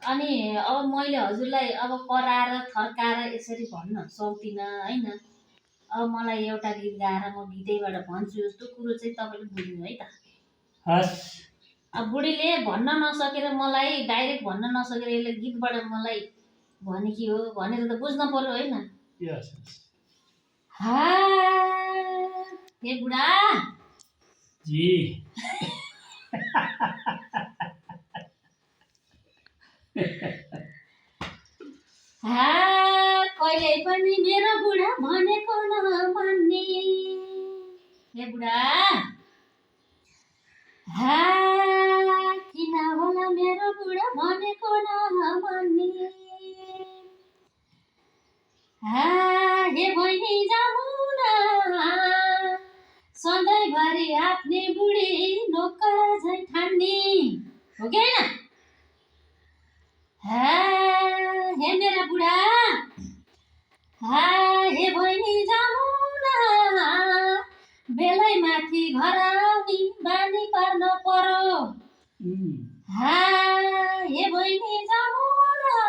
अनि अब मैले हजुरलाई अब कराएर थर्काएर यसरी भन्न सक्दिनँ होइन। अब मलाई एउटा गीत गाएर म गीतैबाट भन्छु जस्तो कुरो चाहिँ तपाईँले बुझ्नु है त। हस् अब बुढीले भन्न नसकेर मलाई डाइरेक्ट भन्न नसकेर यसले गीतबाट मलाई भनेकी हो भनेर त बुझ्न पर्यो होइन। यस हा हे बुढा जी हा कहिले पनि मेरो बुढा भनेको नमान्ने। हे बुढा हा किन होला मेरो बुढा भनेको नमान्ने। हा हे बहिनी जामुना सधैँभरि आफ्नै बुढी नोकर झै ठान्ने हो कि होइन। हा हे मेरा बुढा हा हे बहिनी जामुना बेलै माथि घर आउने बानी पार्न पर्यो। हा हे बहिनी जामुना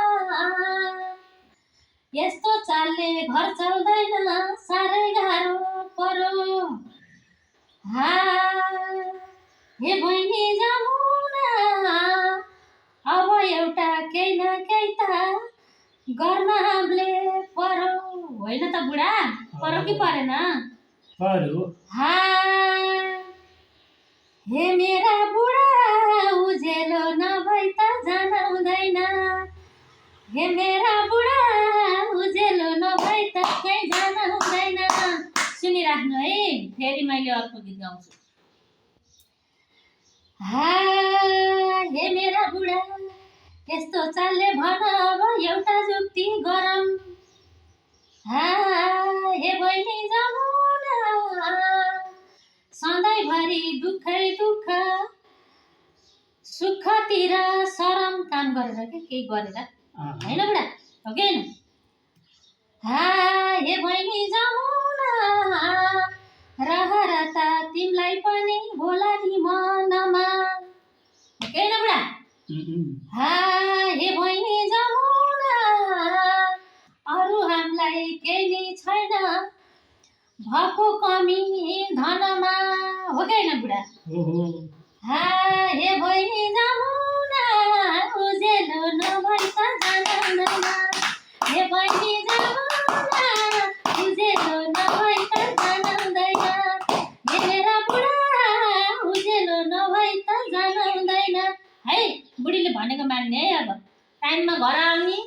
यस्तो चालले घर चल्दैन साह्रै गाह्रो पर्यो। हा हे बहिनी जामुना अब एउटा केही न केही त गर्न हामीले पर्यो होइन त बुढा। पर्यो कि परेन? पर्यो। हा हे मेरा बुढा उजेलो नभई त जान हुँदैन। हे मेरा बुढा उजेलो नभई त कहीँ जान हुँदैन। सुनिराख्नु है, फेरि मैले अर्को गीत गाउँछु। हा हे मेरा बुढा यस्तो चालले भन अब एउटा जुक्ति गरौँ। हा हे बहिनी जामुना सधैँभरि दुःखै दुःख सुखतिर सरम काम गरेर के केही गरेर होइन बुढा हो कि होइन। हा हे बहिनी जामुना रहर त तिमीलाई पनि होला नि मनमा हो कि होइन बुढा। हा हे बहिनी जामुना अरू हामीलाई केही नै छैन भएको कमी धनमा हो कि होइन बुढा। हा हे बहिनी जामुना उजेलो नभई त जान हुँदैन। हे बहिनी जामुना उजेलो नभई त जान हुँदैन। हे मेरा बुढा उजेलो नभई त जान हुँदैन। है बुढीले भनेको मान्ने है। अब टाइममा घर आउने